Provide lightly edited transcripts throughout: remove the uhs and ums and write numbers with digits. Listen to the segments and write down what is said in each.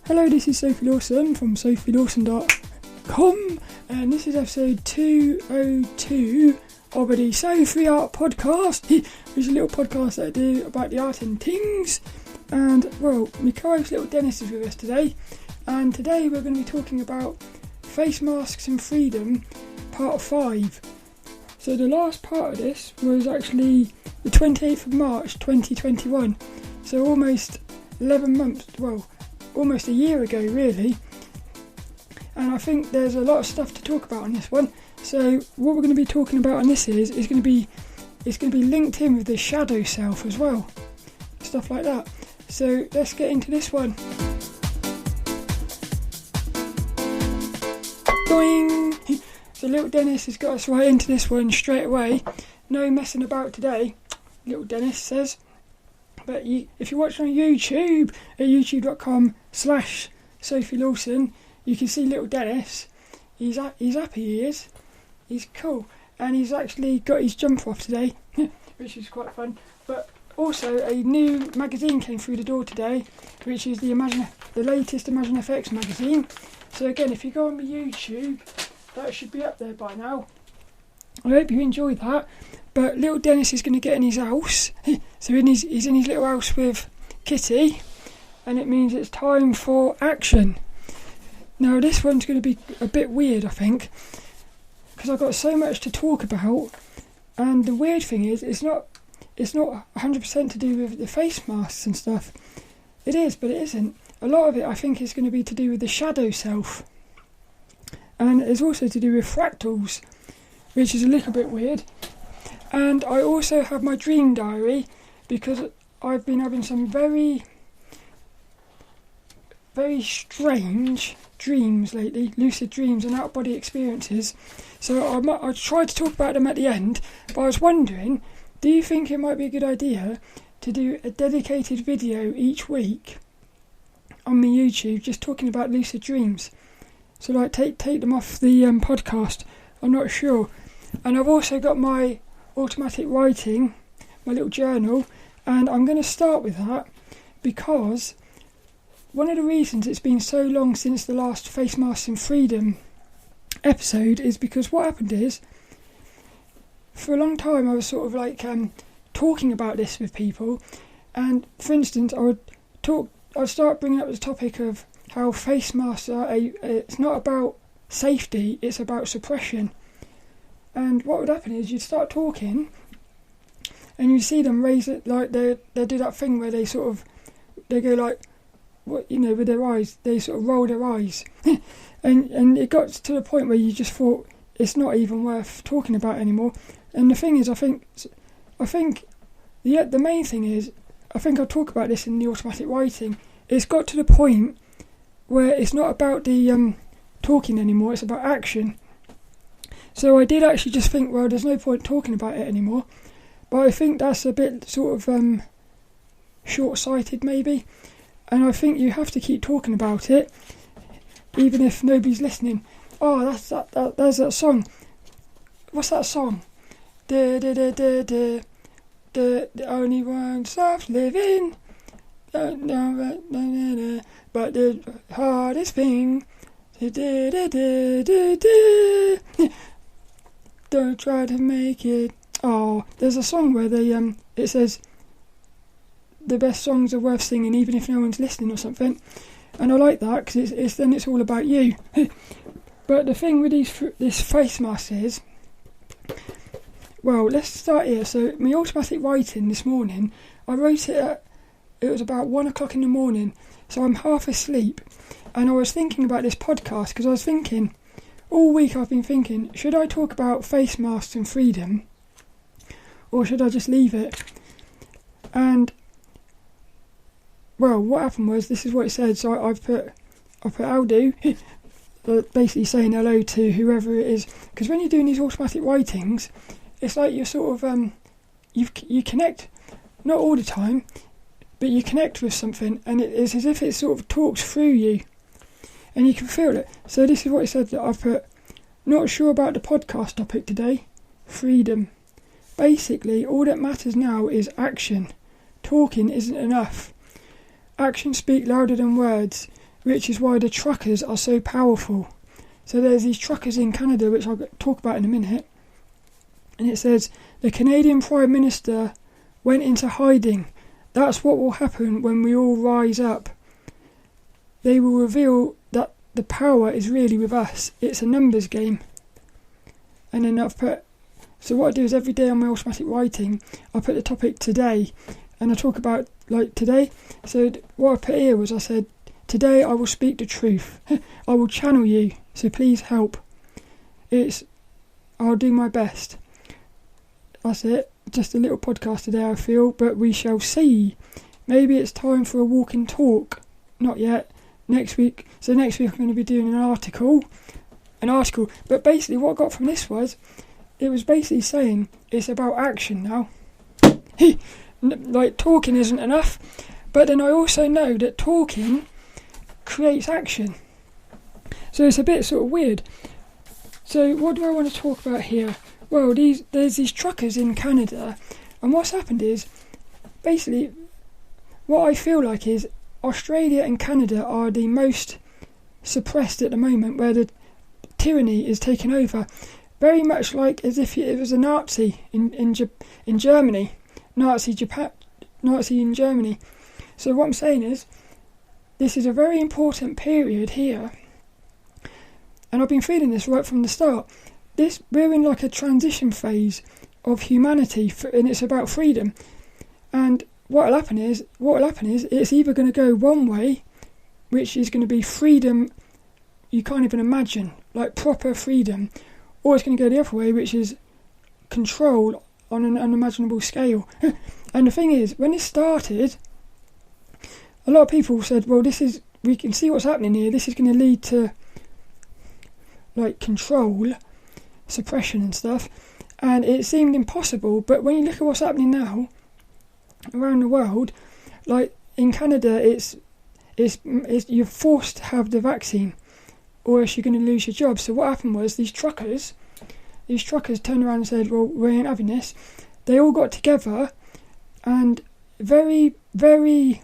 Hello, this is Sophie Lawson from sophielawson.com, and this is episode 202 of the Sophie Art Podcast, which is a little podcast that I do about the art and things. And, well, my co-host lilDENNiS is with us today, and today we're going to be talking about face masks and freedom, part 5. So the last part of this was actually the 28th of March 2021, so almost 11 months, well, almost a year ago really, and I think there's a lot of stuff to talk about on this one. So what we're going to be talking about on this is going to be linked in with the shadow self as well, stuff like that. So let's get into this one. Boing! So lilDENNiS has got us right into this one straight away. No messing about today, lilDENNiS says. But if you're watching on YouTube at youtube.com/Sophie Lawson, you can see lilDENNiS. He's happy, he is. He's cool. And he's actually got his jumper off today, which is quite fun. But also a new magazine came through the door today, which is the latest Imaginefx Magazine. So again, if you go on my YouTube, that should be up there by now. I hope you enjoyed that. But lilDENNiS is going to get in his house. So he's in his little house with Kitty, and it means it's time for action. Now this one's going to be a bit weird, I think, because I've got so much to talk about. And the weird thing is, it's not 100% to do with the face masks and stuff. It is, but it isn't. A lot of it, I think, is going to be to do with the shadow self, and it's also to do with fractals, which is a little bit weird. And I also have my dream diary, because I've been having some very, very strange dreams lately, lucid dreams and out-of-body experiences. So I'll try to talk about them at the end, but I was wondering, do you think it might be a good idea to do a dedicated video each week on my YouTube just talking about lucid dreams? So like take them off the podcast, I'm not sure. And I've also got my automatic writing, my little journal, and I'm going to start with that because one of the reasons it's been so long since the last Face Masks and Freedom episode is because what happened is, for a long time I was sort of like talking about this with people, and for instance I'd start bringing up the topic of how face masks are it's not about safety, it's about suppression. And what would happen is you'd start talking and you see them raise it, like they do that thing where they go like, what, you know, with their eyes, they sort of roll their eyes. and it got to the point where you just thought it's not even worth talking about anymore. And the thing is, I think the main thing is, I think I'll talk about this in the automatic writing, it's got to the point where it's not about the talking anymore, it's about action. So I did actually just think, well, there's no point talking about it anymore. But I think that's a bit sort of short-sighted maybe. And I think you have to keep talking about it, even if nobody's listening. Oh, there's that song. What's that song? The only one stops living. But the hardest thing. Don't try to make it. Oh, there's a song where it says the best songs are worth singing even if no one's listening or something, and I like that because it's all about you. But the thing with this face mask is, well, let's start here. So my automatic writing this morning, I wrote it was about 1 o'clock in the morning, so I'm half asleep, and I was thinking about this podcast because I was thinking, all week I've been thinking, should I talk about face masks and freedom, or should I just leave it? And, well, what happened was, this is what it said, so I put how do, basically saying hello to whoever it is, because when you're doing these automatic writings, it's like you're sort of, you connect, not all the time, but you connect with something, and it's as if it sort of talks through you, and you can feel it. So this is what it said that I've put, not sure about the podcast topic today, freedom. Basically, all that matters now is action. Talking isn't enough. Actions speak louder than words. which is why the truckers are so powerful. So there's these truckers in Canada, which I'll talk about in a minute, and it says, the Canadian Prime Minister went into hiding. That's what will happen when we all rise up. They will reveal that the power is really with us. It's a numbers game. And then I've put, so what I do is every day on my automatic writing, I put the topic today, and I talk about like today. So what I put here was, I said, today I will speak the truth. I will channel you, so please help. I'll do my best. That's it. Just a little podcast today, I feel, but we shall see. Maybe it's time for a walk and talk. Not yet. Next week. So next week I'm going to be doing an article. But basically what I got from this was, it was basically saying it's about action now. Like, talking isn't enough. But then I also know that talking creates action. So it's a bit sort of weird. So what do I want to talk about here? Well, there's these truckers in Canada, and what's happened is, basically, what I feel like is Australia and Canada are the most suppressed at the moment, where the tyranny is taking over, very much like as if it was a Nazi in Germany, Nazi in Germany. So what I'm saying is, this is a very important period here, and I've been feeling this right from the start. We're in like a transition phase of humanity, and it's about freedom. And what'll happen is it's either going to go one way, which is going to be freedom you can't even imagine, like proper freedom, or it's going to go the other way, which is control on an unimaginable scale. And the thing is, when this started, a lot of people said, well, we can see what's happening here, this is going to lead to like control, suppression and stuff, and it seemed impossible. But when you look at what's happening now around the world, like in Canada, it's you're forced to have the vaccine, or else you're going to lose your job. So what happened was, these truckers turned around and said, well, we ain't having this. They all got together, and very, very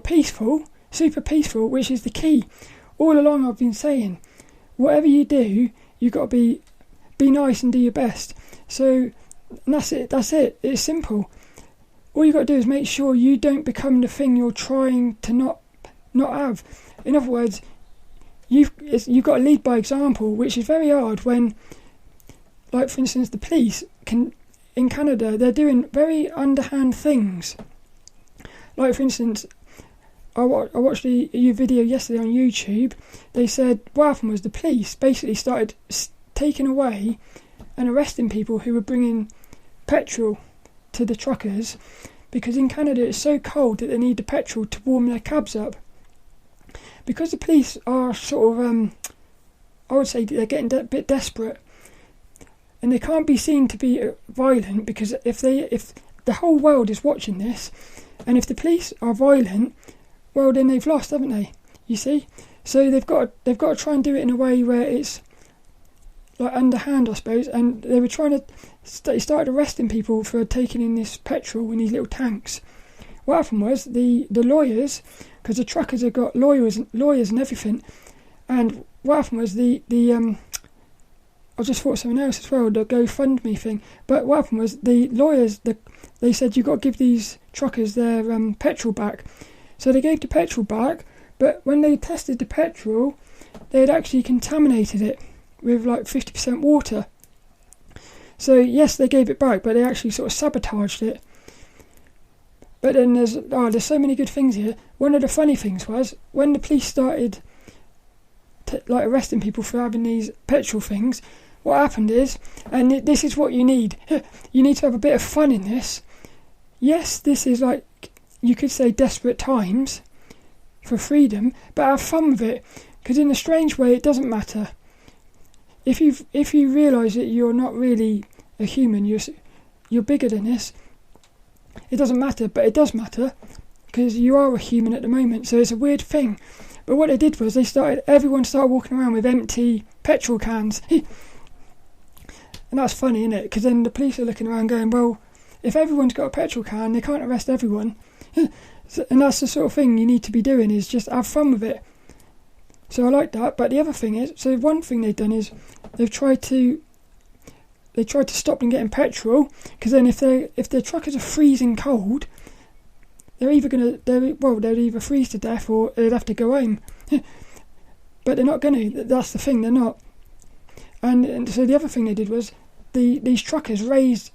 peaceful, super peaceful, which is the key. All along I've been saying, whatever you do, you've got to be nice and do your best. So that's it. It's simple. All you got to do is make sure you don't become the thing you're trying to not have. In other words, you've got to lead by example, which is very hard when, like for instance, the police in Canada, they're doing very underhand things. Like for instance, I watched a video yesterday on YouTube. They said what happened was the police basically started taking away and arresting people who were bringing petrol to the truckers, because in Canada it's so cold that they need the petrol to warm their cabs up. Because the police are sort of, I would say they're getting a bit desperate, and they can't be seen to be violent, because if the whole world is watching this, and if the police are violent, well then they've lost, haven't they? You see? So they've got to try and do it in a way where it's like underhand, I suppose. And they were trying to they started arresting people for taking in this petrol in these little tanks. What happened was the lawyers, because the truckers have got lawyers and everything, and what happened was I just thought something else as well, the GoFundMe thing. But what happened was the lawyers, they said you've got to give these truckers their petrol back. So they gave the petrol back, but when they tested the petrol, they had actually contaminated it with like 50% water. So yes, they gave it back, but they actually sort of sabotaged it. But then there's so many good things here. One of the funny things was, when the police started arresting people for having these petrol things, what happened is, and this is what you need to have a bit of fun in this. Yes, this is like, you could say desperate times for freedom, but have fun with it, because in a strange way it doesn't matter. If you realise that you're not really a human, you're bigger than this, it doesn't matter. But it does matter, because you are a human at the moment. So it's a weird thing. But what they did was everyone started walking around with empty petrol cans. And that's funny, isn't it? Because then the police are looking around going, well, if everyone's got a petrol can, they can't arrest everyone. And that's the sort of thing you need to be doing, is just have fun with it. So I like that. But the other thing is, so one thing they've done is they've tried to stop them getting petrol, because then if their truckers are freezing cold, they'd either freeze to death or they'd have to go home. But they're not going to. That's the thing, they're not. And so the other thing they did was these truckers raised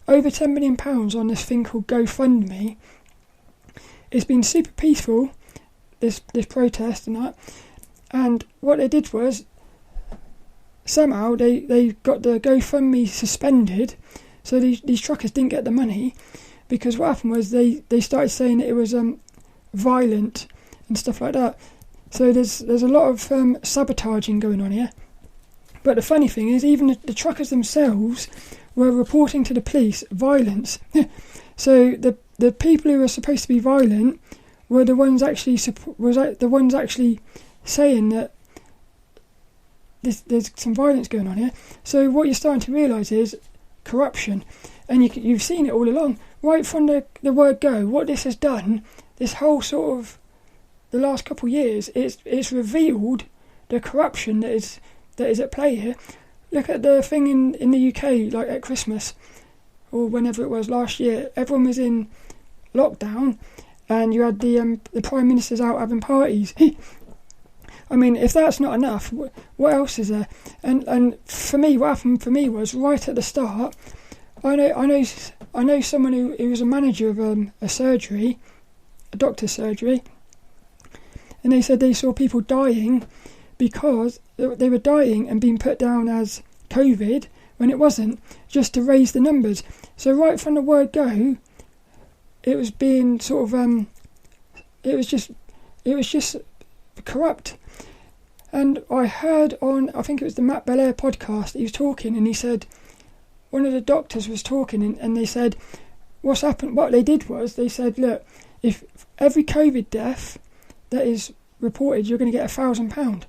over £10 million on this thing called GoFundMe. It's been super peaceful, this protest and that. And what they did was, somehow they got the GoFundMe suspended, so these truckers didn't get the money, because what happened was they started saying that it was violent and stuff like that. So there's a lot of sabotaging going on here. But the funny thing is, even the truckers themselves were reporting to the police violence. So the people who were supposed to be violent were the ones actually saying that there's some violence going on here. So what you're starting to realise is corruption, and you've seen it all along, right from the word go. What this has done, this whole sort of the last couple of years, it's revealed the corruption that is at play here. Look at the thing in the UK, like at Christmas or whenever it was last year. Everyone was in lockdown, and you had the Prime Minister's out having parties. I mean, if that's not enough, what else is there? And for me, what happened for me was, right at the start, I know someone who was a manager of a surgery, a doctor's surgery, and they said they saw people dying because they were dying and being put down as COVID when it wasn't, just to raise the numbers. So right from the word go, it was being sort of it was just corrupt. And I heard on, I think it was the Matt Belair podcast, he was talking, and he said, one of the doctors was talking, and they said, what's happened, what they did was, they said, look, if every COVID death that is reported, you're going to get £1,000.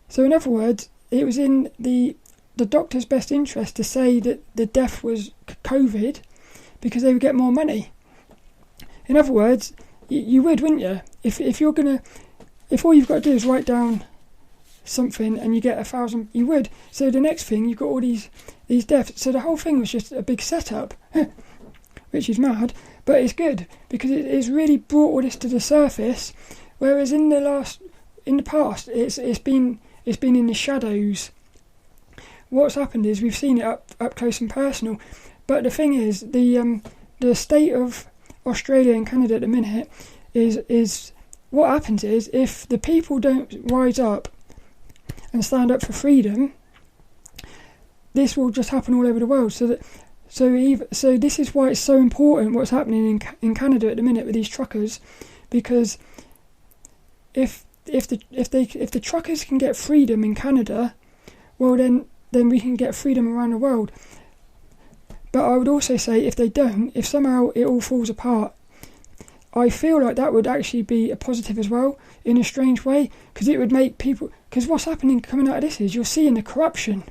So in other words, it was in the doctor's best interest to say that the death was COVID, because they would get more money. In other words, you would, wouldn't you? If all you've got to do is write down something and you get 1,000, you would. So the next thing, you've got all these deaths. So the whole thing was just a big setup, which is mad, but it's good, because it's really brought all this to the surface. Whereas in the past, it's been in the shadows. What's happened is we've seen it up close and personal. But the thing is, the state of Australia and Canada at the minute is what happens is, if the people don't rise up and stand up for freedom, this will just happen all over the world. So this is why it's so important what's happening in Canada at the minute with these truckers, because if the truckers can get freedom in Canada, well then we can get freedom around the world. But I would also say, if they don't, if somehow it all falls apart, I feel like that would actually be a positive as well, in a strange way, because it would make people, because what's happening coming out of this is you're seeing the corruption.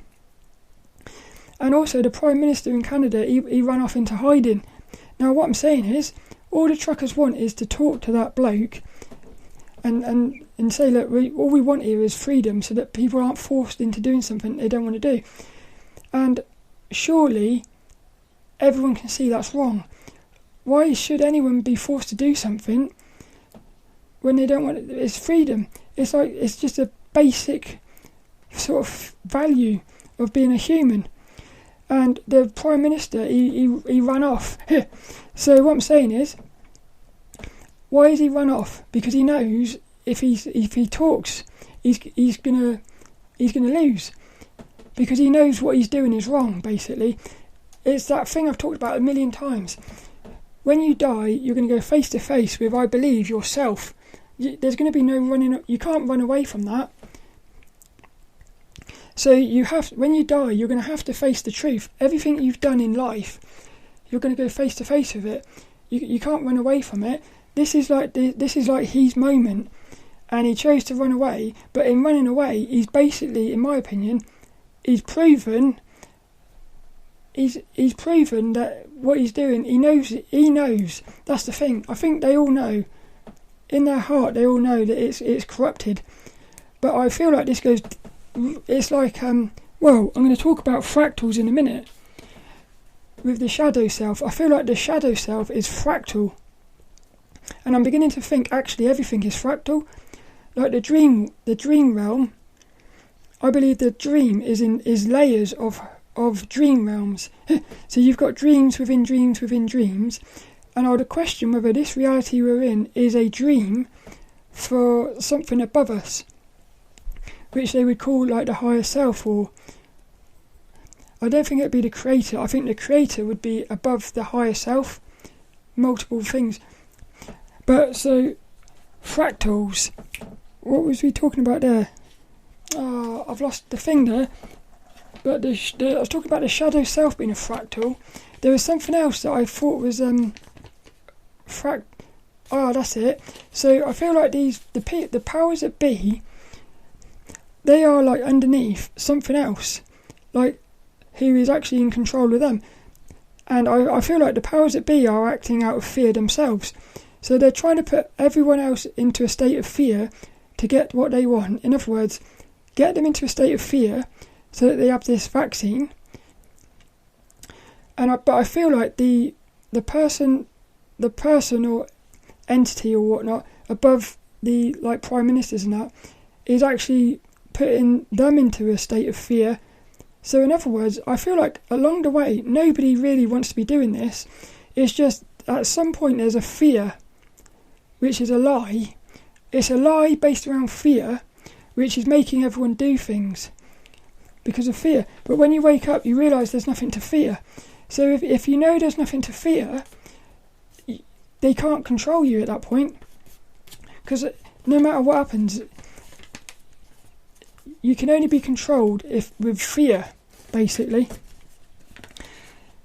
And also the Prime Minister in Canada, he ran off into hiding. Now what I'm saying is, all the truckers want is to talk to that bloke and say, look, all we want here is freedom, so that people aren't forced into doing something they don't want to do. And surely everyone can see that's wrong. Why should anyone be forced to do something when they don't want it? It's freedom. It's like, it's just a basic sort of value of being a human. And the Prime Minister, he ran off. So what I'm saying is, why has he run off? Because he knows if he talks, he's gonna lose. Because he knows what he's doing is wrong, basically. It's that thing I've talked about a million times. When you die, you're going to go face to face with, I believe, yourself. There's going to be no running. You can't run away from that. So when you die, you're going to have to face the truth. Everything you've done in life, you're going to go face to face with it. You can't run away from it. This is like his moment, and he chose to run away. But in running away, he's basically, in my opinion, he's proven that what he's doing, he knows. That's the thing. I think they all know. in their heart they all know that it's corrupted. But I feel like it's like, well, I'm going to talk about fractals in a minute. With the shadow self, I feel like the shadow self is fractal. And I'm beginning to think actually everything is fractal. Like the dream realm, I believe the dream is layers of dream realms. So you've got dreams within dreams within dreams, and I would question whether this reality we're in is a dream for something above us, which they would call like the higher self, or I don't think it'd be the creator. I think the creator would be above the higher self, multiple things. But so, fractals, what was we talking about there? I've lost the thing there. But I was talking about the shadow self being a fractal. There was something else that I thought was that's it. So I feel like the powers that be, they are like underneath something else, like who is actually in control of them. And I feel like the powers that be are acting out of fear themselves. So they're trying to put everyone else into a state of fear to get what they want. In other words, get them into a state of fear so that they have this vaccine. But I feel like the person or entity or whatnot above the like prime ministers and that is actually putting them into a state of fear. So in other words, I feel like along the way nobody really wants to be doing this. It's just at some point there's a fear, which is a lie. It's a lie based around fear, which is making everyone do things because of fear. But when you wake up, you realise there's nothing to fear. So if you know there's nothing to fear, they can't control you at that point. Because no matter what happens, you can only be controlled with fear, basically.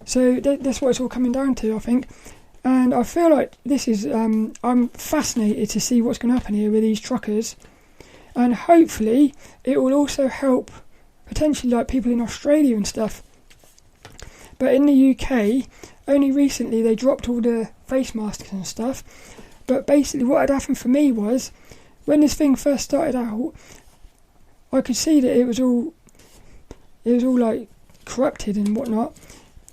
So that's what it's all coming down to, I think. And I feel like this is, I'm fascinated to see what's going to happen here with these truckers. And hopefully it will also help potentially like people in Australia and stuff. But in the UK, only recently they dropped all the face masks and stuff. But basically what had happened for me was, when this thing first started out, I could see that it was all like corrupted and whatnot.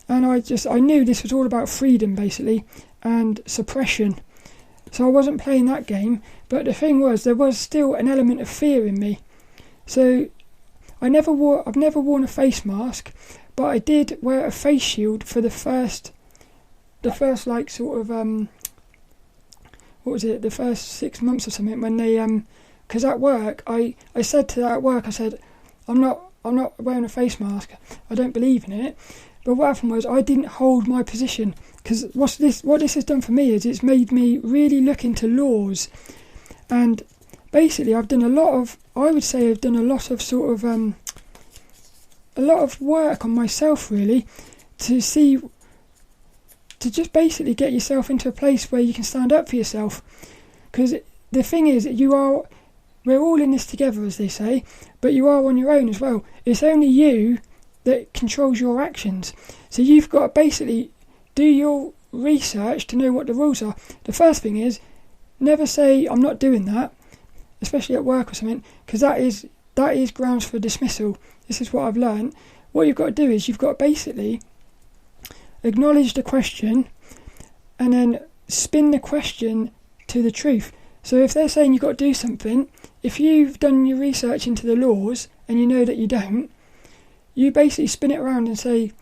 And I knew this was all about freedom basically and suppression. So I wasn't playing that game. But the thing was, there was still an element of fear in me. So I've never worn a face mask, but I did wear a face shield for the first like sort of the first 6 months or something, when they because at work I said I'm not wearing a face mask, I don't believe in it. But what happened was I didn't hold my position, because what this has done for me is it's made me really look into laws. And basically I've done a lot of sort of a lot of work on myself, really, to just basically get yourself into a place where you can stand up for yourself. Because the thing is, we're all in this together, as they say, but you are on your own as well. It's only you that controls your actions. So you've got to basically do your research to know what the rules are. The first thing is, never say I'm not doing that, especially at work or something, because that is grounds for dismissal. This is what I've learned. What you've got to do is you've got to basically acknowledge the question and then spin the question to the truth. So if they're saying you've got to do something, if you've done your research into the laws and you know that you don't, you basically spin it around and say,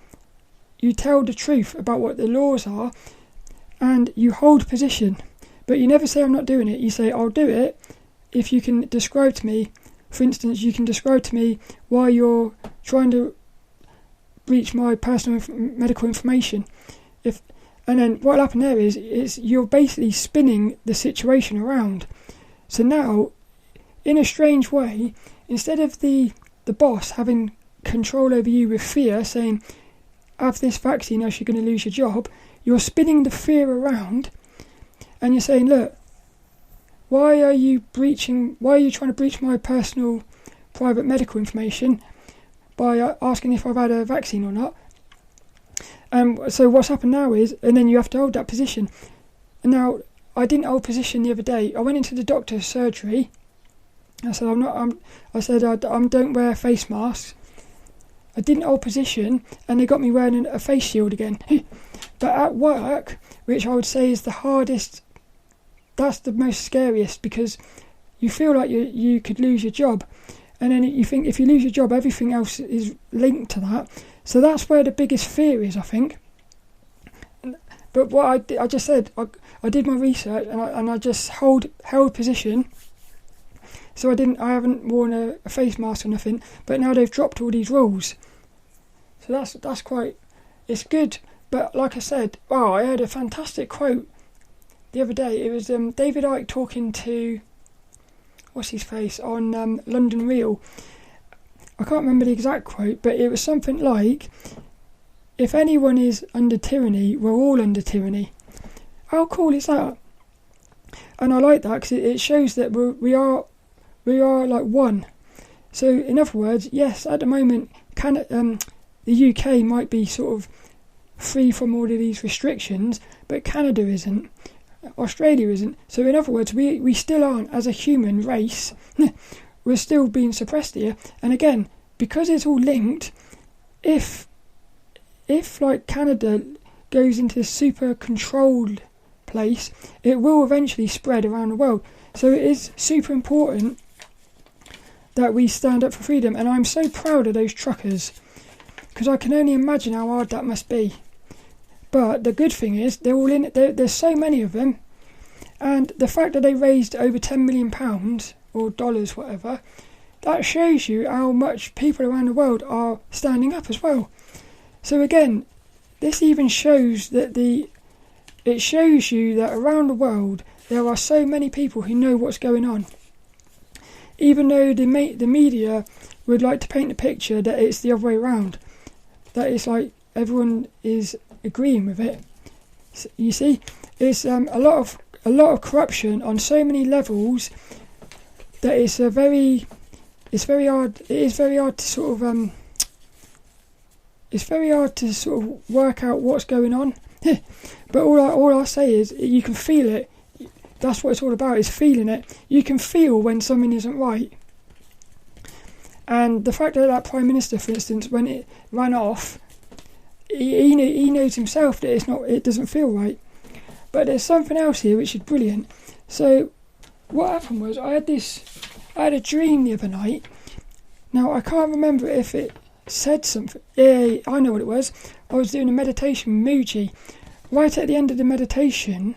you tell the truth about what the laws are and you hold position. But you never say I'm not doing it. You say I'll do it if you can describe to me. For instance, you can describe to me why you're trying to breach my personal medical information. And then what will happen there is you're basically spinning the situation around. So now, in a strange way, instead of the boss having control over you with fear, saying, have this vaccine else you're going to lose your job, you're spinning the fear around and you're saying, look, why are you trying to breach my personal private medical information by asking if I've had a vaccine or not? So what's happened now is, and then you have to hold that position. And now I didn't hold position the other day. I went into the doctor's surgery. I said I don't wear face masks. I didn't hold position, and they got me wearing a face shield again. But at work, which I would say is the hardest, that's the most scariest, because you feel like you could lose your job. And then you think if you lose your job, everything else is linked to that. So that's where the biggest fear is, I think. But what I just said, I did my research, and I just held position. So I haven't worn a face mask or nothing. But now they've dropped all these rules. So that's quite, it's good. But like I said, I heard a fantastic quote the other day. It was David Icke talking to, what's his face, on London Real. I can't remember the exact quote, but it was something like, if anyone is under tyranny, we're all under tyranny. How cool is that? And I like that because it shows that we are like one. So in other words, yes, at the moment, the UK might be sort of free from all of these restrictions, but Canada isn't. Australia isn't. So in other words, we still aren't, as a human race, we're still being suppressed here. And again, because it's all linked, if like Canada goes into a super controlled place, it will eventually spread around the world. So it is super important that we stand up for freedom. And I'm so proud of those truckers, because I can only imagine how hard that must be. But the good thing is, they're all in it. There's so many of them. And the fact that they raised over £10 million, or dollars, whatever, that shows you how much people around the world are standing up as well. So again, this even shows that it shows you that around the world, there are so many people who know what's going on. Even though the media would like to paint the picture that it's the other way around. That it's like everyone is agreeing with it. You see, it's a lot of corruption on so many levels that it's very hard. It is very hard to sort of work out what's going on. But all I say is you can feel it. That's what it's all about, is feeling it. You can feel when something isn't right. And the fact that Prime Minister, for instance, when it ran off, he knows himself that it doesn't feel right. But there's something else here which is brilliant. So what happened was I had a dream the other night. Now I can't remember if it said something. Yeah, I know what it was. I was doing a meditation with Muji. Right at the end of the meditation,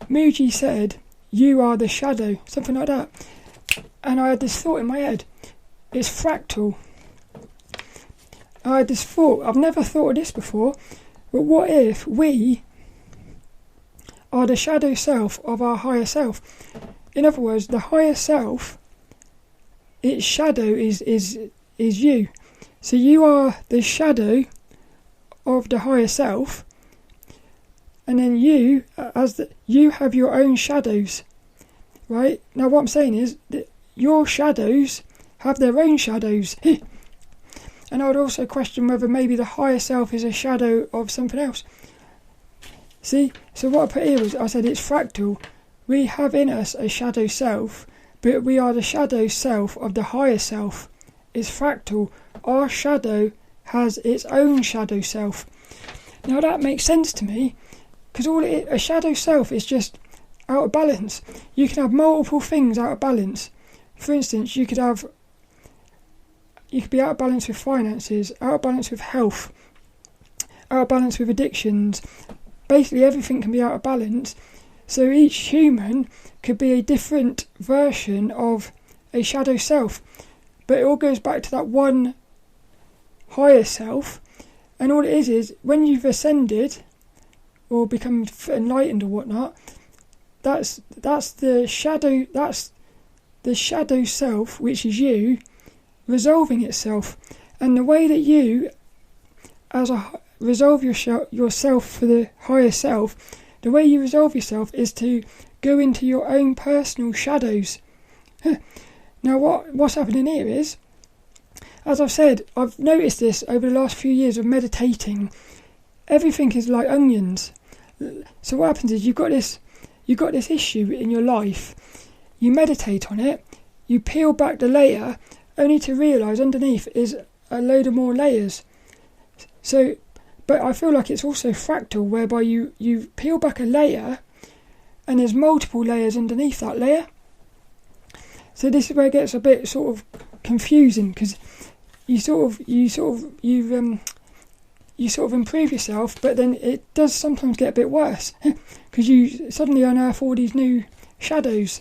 Muji said, "You are the shadow," something like that. And I had this thought in my head. It's fractal. I had this thought. I've never thought of this before. But what if we are the shadow self of our higher self? In other words, the higher self, its shadow is you. So you are the shadow of the higher self, and then you have your own shadows, right? Now what I'm saying is that your shadows have their own shadows. And I would also question whether maybe the higher self is a shadow of something else. See, so what I put here was, I said it's fractal. We have in us a shadow self, but we are the shadow self of the higher self. It's fractal. Our shadow has its own shadow self. Now that makes sense to me, because a shadow self is just out of balance. You can have multiple things out of balance. For instance, you could be out of balance with finances, out of balance with health, out of balance with addictions. Basically everything can be out of balance. So each human could be a different version of a shadow self. But it all goes back to that one higher self. And all it is when you've ascended or become enlightened or whatnot, that's the shadow self, which is you, resolving itself. And the way that you resolve yourself for the higher self, the way you resolve yourself is to go into your own personal shadows. Now what's happening here is, as I've said, I've noticed this over the last few years of meditating. Everything is like onions. So what happens is you've got you've got this issue in your life, you meditate on it, you peel back the layer, only to realise underneath is a load of more layers. So, but I feel like it's also fractal, whereby you peel back a layer and there's multiple layers underneath that layer. So this is where it gets a bit sort of confusing, because you improve yourself, but then it does sometimes get a bit worse because you suddenly unearth all these new shadows.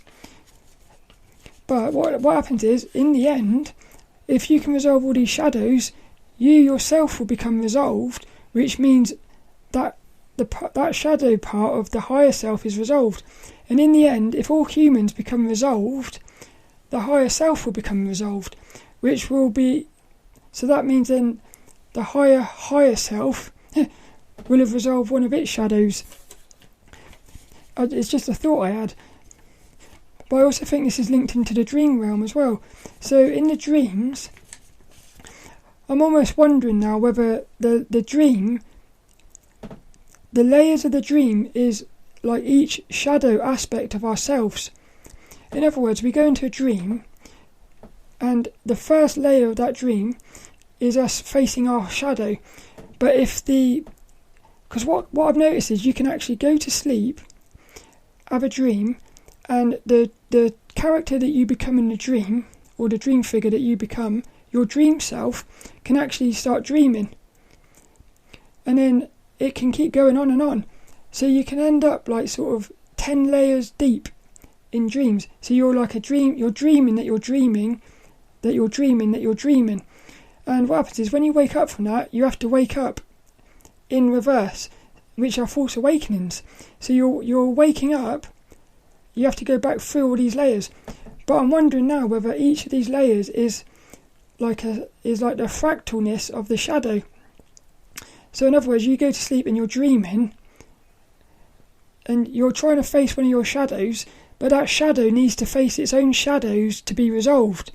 But what happens is, in the end, if you can resolve all these shadows, you yourself will become resolved, which means that that shadow part of the higher self is resolved. And in the end, if all humans become resolved, the higher self will become resolved, which will be... So that means then the higher self will have resolved one of its shadows. It's just a thought I had. But I also think this is linked into the dream realm as well. So in the dreams, I'm almost wondering now whether the dream, the layers of the dream is like each shadow aspect of ourselves. In other words, we go into a dream, and the first layer of that dream is us facing our shadow. But because what I've noticed is you can actually go to sleep, have a dream, and the character that you become in the dream, or the dream figure that you become, your dream self, can actually start dreaming. And then it can keep going on and on. So you can end up like sort of 10 layers deep in dreams. So you're like you're dreaming that you're dreaming, that you're dreaming, that you're dreaming. And what happens is when you wake up from that, you have to wake up in reverse, which are false awakenings. So you're waking up, you have to go back through all these layers. But I'm wondering now whether each of these layers is like the fractalness of the shadow. So in other words, you go to sleep and you're dreaming, and you're trying to face one of your shadows, but that shadow needs to face its own shadows to be resolved.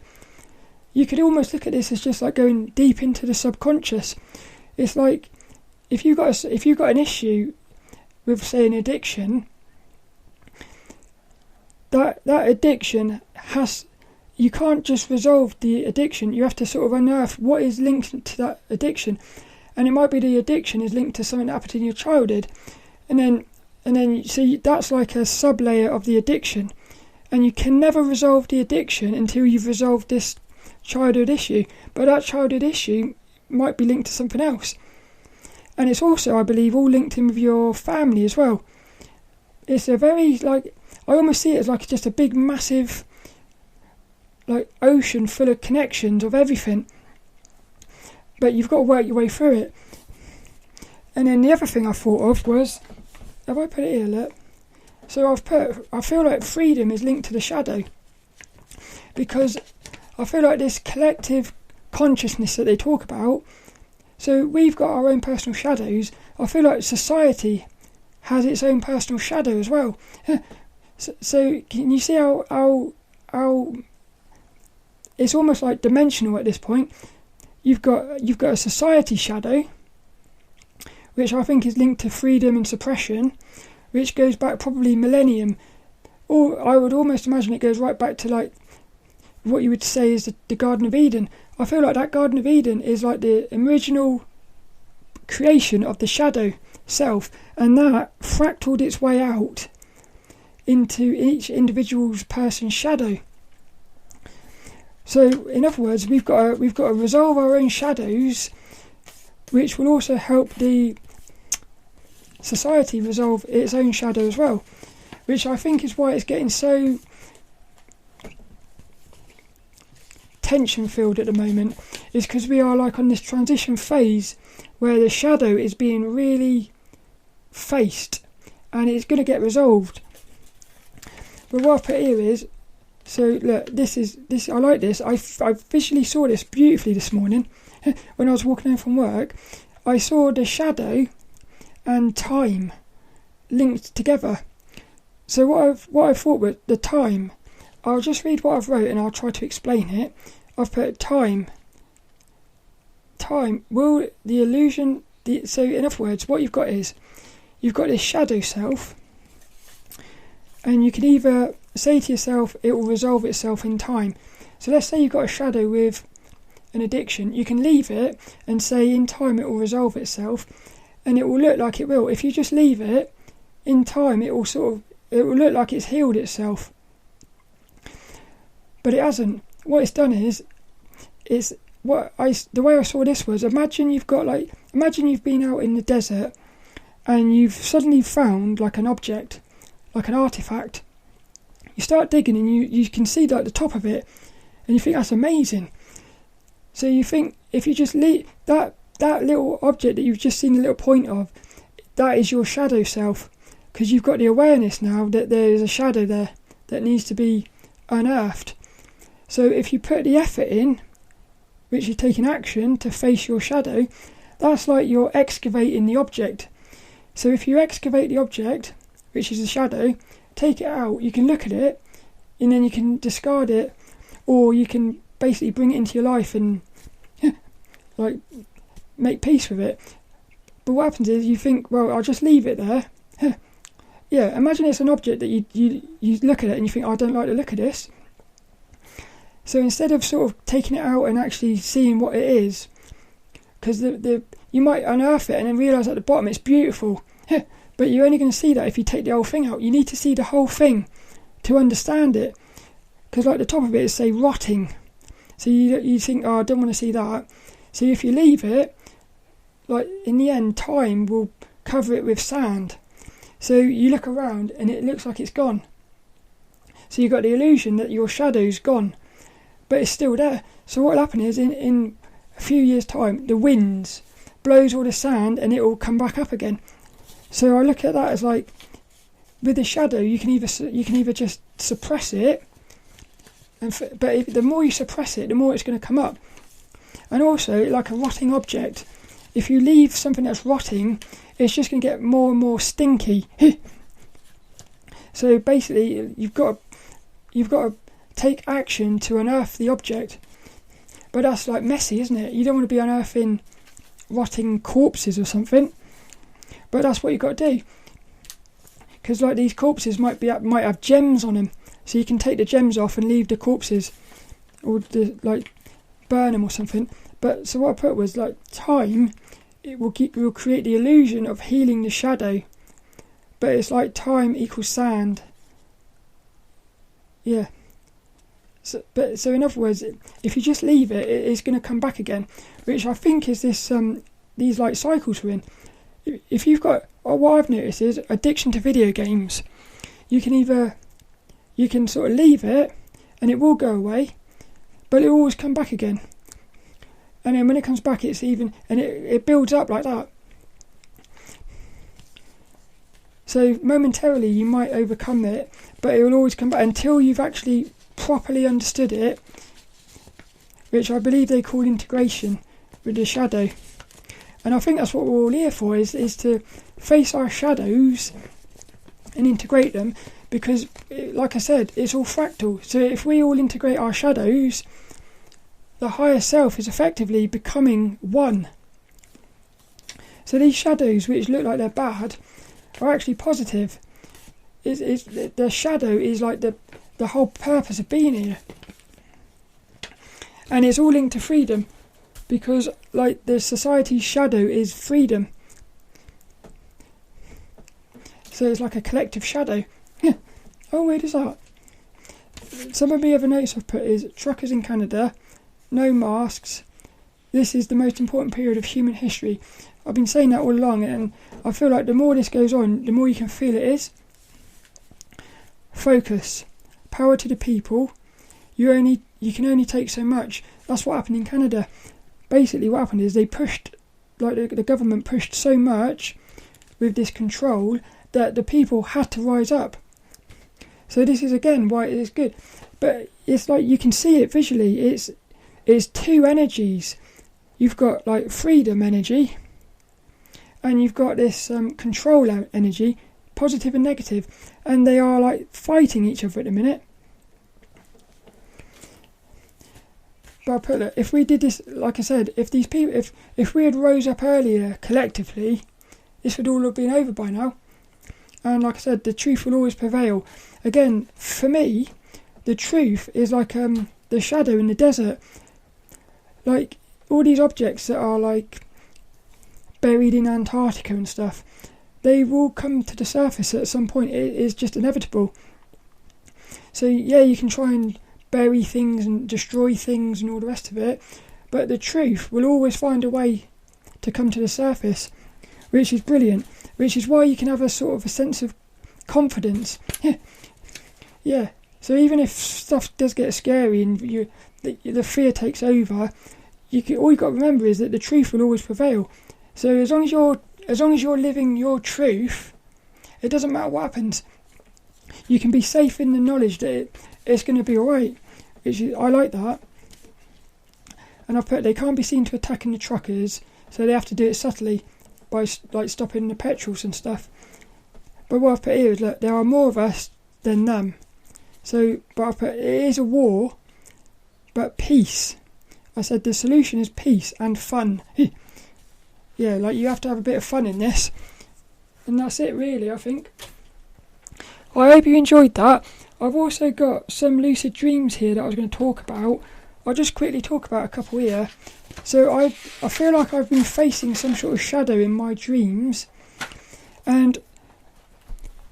You could almost look at this as just like going deep into the subconscious. It's like if you've got an issue with, say, an addiction, that addiction you can't just resolve the addiction. You have to sort of unearth what is linked to that addiction, and it might be the addiction is linked to something that happened in your childhood, and then so that's like a sub-layer of the addiction, and you can never resolve the addiction until you've resolved this childhood issue. But that childhood issue might be linked to something else, and it's also, I believe, all linked in with your family as well. It's a very, like, I almost see it as like just a big massive like ocean full of connections of everything, but you've got to work your way through it. And then the other thing I thought of was, have I put it here? Look. So I feel like freedom is linked to the shadow, because I feel like this collective consciousness that they talk about, so we've got our own personal shadows. I feel like society has its own personal shadow as well. So can you see how it's almost like dimensional at this point? You've got a society shadow, which I think is linked to freedom and suppression, which goes back probably millennium, or I would almost imagine it goes right back to like what you would say is the Garden of Eden. I feel like that Garden of Eden is like the original creation of the shadow self, and that fractaled its way out into each individual's person's shadow. So in other words, we've got to resolve our own shadows, which will also help the society resolve its own shadow as well, which I think is why it's getting so tension filled at the moment, is because we are like on this transition phase where the shadow is being really faced and it's going to get resolved. But what I put here is, so look, this I like this. I visually saw this beautifully this morning when I was walking home from work. I saw the shadow and time linked together. So what I thought was the time. I'll just read what I've wrote and I'll try to explain it. I've put time. Will the illusion... So in other words, what you've got is, you've got this shadow self, And you can either say to yourself, it will resolve itself in time. So let's say you've got a shadow with an addiction. You can leave it and say in time it will resolve itself, and it will look like it will. If you just leave it, in time it will look like it's healed itself. But it hasn't. What it's done is the way I saw this was, imagine you've been out in the desert and you've suddenly found like an object, like an artifact. You start digging and you can see like the top of it, and you think that's amazing. So you think if you just leave that little object that you've just seen a little point of, that is your shadow self, because you've got the awareness now that there is a shadow there that needs to be unearthed. So if you put the effort in, which is taking action to face your shadow, that's like you're excavating the object. So if you excavate the object, which is the shadow, take it out, you can look at it, and then you can discard it, or you can basically bring it into your life and like make peace with it. But what happens is you think, well, I'll just leave it there. Yeah, imagine it's an object that you look at it and you think, I don't like the look of this. So instead of sort of taking it out and actually seeing what it is, because you might unearth it and then realise at the bottom it's beautiful, but you're only going to see that if you take the whole thing out. You need to see the whole thing to understand it, because like the top of it is, say, rotting. So you think, oh, I don't want to see that. So if you leave it, like in the end, time will cover it with sand. So you look around and it looks like it's gone. So you've got the illusion that your shadow's gone, but it's still there. So what will happen is in a few years' time, the winds blows all the sand and it will come back up again. So I look at that as like, with the shadow, you can either just suppress it, but the more you suppress it, the more it's going to come up. And also, like a rotting object, if you leave something that's rotting, it's just going to get more and more stinky. So basically, you've got to take action to unearth the object. But that's like messy, isn't it? You don't want to be unearthing rotting corpses or something. But that's what you've got to do. Because like these corpses might have gems on them, so you can take the gems off and leave the corpses, or burn them or something. But so what I put was like time. It will create the illusion of healing the shadow, but it's like time equals sand. Yeah. So in other words, if you just leave it, it's going to come back again, which I think is this these like cycles we're in. If you've got, what I've noticed is addiction to video games. You can sort of leave it and it will go away, but it will always come back again. And then when it comes back, it's even, and it builds up like that. So momentarily you might overcome it, but it will always come back until you've actually properly understood it, which I believe they call integration with the shadow. And I think that's what we're all here for, is to face our shadows and integrate them, because, like I said, it's all fractal. So if we all integrate our shadows, the higher self is effectively becoming one. So these shadows, which look like they're bad, are actually positive. The shadow is like the whole purpose of being here. And it's all linked to freedom, because like the society's shadow is freedom. So it's like a collective shadow. Oh, where is that? Some of the other notes I've put is truckers in Canada, no masks. This is the most important period of human history. I've been saying that all along, and I feel like the more this goes on, the more you can feel it is. Focus. Power to the people. You can only take so much. That's what happened in Canada. Basically what happened is they pushed, like the government pushed so much with this control that the people had to rise up. So this is again why it is good. But it's like you can see it visually. It's two energies. You've got like freedom energy, and you've got this control energy, positive and negative, and they are like fighting each other at the minute. But I put that if we did this, like I said, if these people, if we had rose up earlier collectively, this would all have been over by now. And like I said, the truth will always prevail. Again, for me, the truth is like the shadow in the desert. Like all these objects that are like buried in Antarctica and stuff, they will come to the surface at some point. It is just inevitable. So yeah, you can try and bury things and destroy things and all the rest of it, but the truth will always find a way to come to the surface, which is brilliant, which is why you can have a sort of a sense of confidence. Yeah. So even if stuff does get scary and the fear takes over, all you got to remember is that the truth will always prevail. So as long as you're living your truth, it doesn't matter what happens. You can be safe in the knowledge that it's going to be alright. I like that. And I've put, they can't be seen to attacking the truckers, so they have to do it subtly by like stopping the petrols and stuff. But what I've put here is, look, there are more of us than them. So, but I've put, it is a war, but peace. I said the solution is peace and fun. Yeah, like you have to have a bit of fun in this. And that's it really, I think. I hope you enjoyed that. I've also got some lucid dreams here that I was going to talk about. I'll just quickly talk about a couple here. So I feel like I've been facing some sort of shadow in my dreams. And,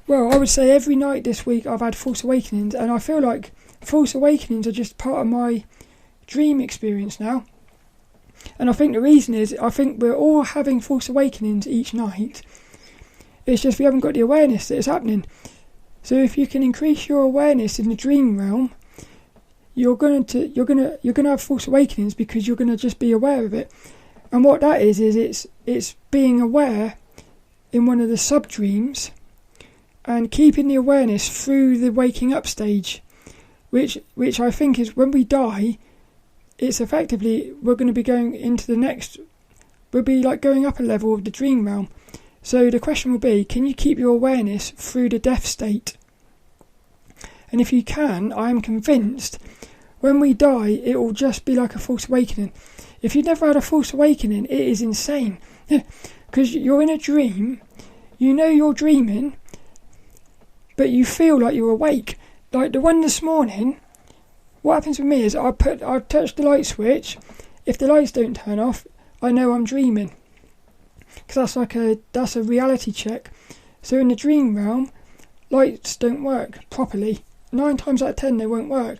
well, I would say every night this week I've had false awakenings. And I feel like false awakenings are just part of my dream experience now. And I think the reason is, I think we're all having false awakenings each night. It's just we haven't got the awareness that it's happening. So if you can increase your awareness in the dream realm, you're gonna have false awakenings because you're gonna just be aware of it. And what that is it's being aware in one of the sub dreams and keeping the awareness through the waking up stage, which I think is when we die. It's effectively, we're going to be going into the next, we'll be like going up a level of the dream realm. So the question will be, can you keep your awareness through the death state? And if you can, I am convinced, when we die, it will just be like a false awakening. If you've never had a false awakening, it is insane. Because you're in a dream, you know you're dreaming, but you feel like you're awake. Like the one this morning, what happens with me is I touch the light switch. If the lights don't turn off, I know I'm dreaming. Because that's a reality check. So in the dream realm, lights don't work properly. 9 times out of 10 they won't work.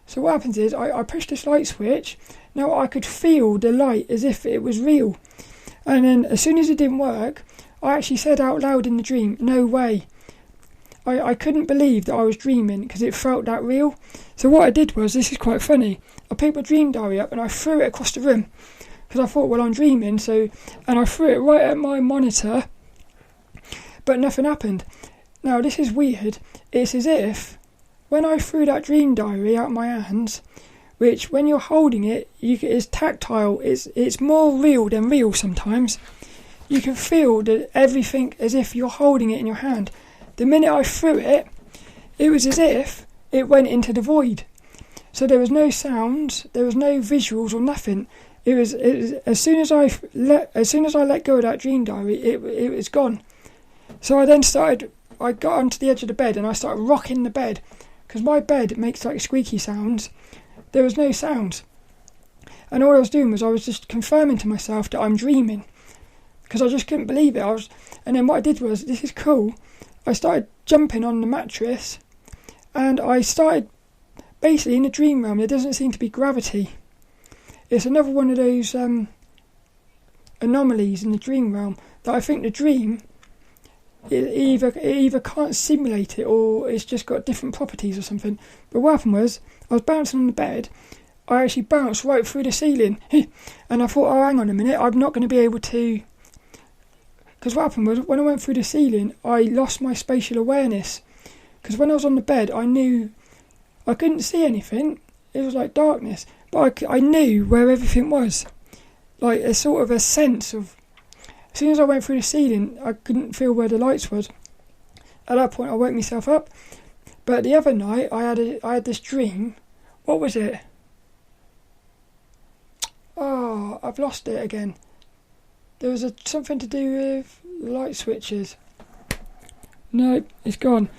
So what happens is I push this light switch. Now I could feel the light as if it was real. And then as soon as it didn't work, I actually said out loud in the dream, no way. I couldn't believe that I was dreaming because it felt that real. So what I did was, this is quite funny, I picked my dream diary up and I threw it across the room because I thought, well, I'm dreaming, and I threw it right at my monitor, but nothing happened. Now this is weird. It's as if when I threw that dream diary out of my hands, which when you're holding it, it's tactile, it's more real than real sometimes. You can feel that everything as if you're holding it in your hand. The minute I threw it, it was as if it went into the void. So there was no sounds, there was no visuals or nothing. It was as soon as I let go of that dream diary, it was gone. So I got onto the edge of the bed and I started rocking the bed because my bed makes like squeaky sounds. There was no sounds, and all I was doing was I was just confirming to myself that I'm dreaming because I just couldn't believe it. And then what I did was, this is cool. I started jumping on the mattress and I started, basically in the dream realm there doesn't seem to be gravity. It's another one of those anomalies in the dream realm that I think the dream, it either can't simulate it or it's just got different properties or something. But what happened was, I was bouncing on the bed, I actually bounced right through the ceiling and I thought, oh hang on a minute, I'm not going to be able to. Because what happened was, when I went through the ceiling, I lost my spatial awareness. Because when I was on the bed, I knew I couldn't see anything. It was like darkness. But I knew where everything was. Like a sort of a sense of... As soon as I went through the ceiling, I couldn't feel where the lights was. At that point, I woke myself up. But the other night, I had this dream. What was it? Oh, I've lost it again. There was something to do with light switches. No, it's gone.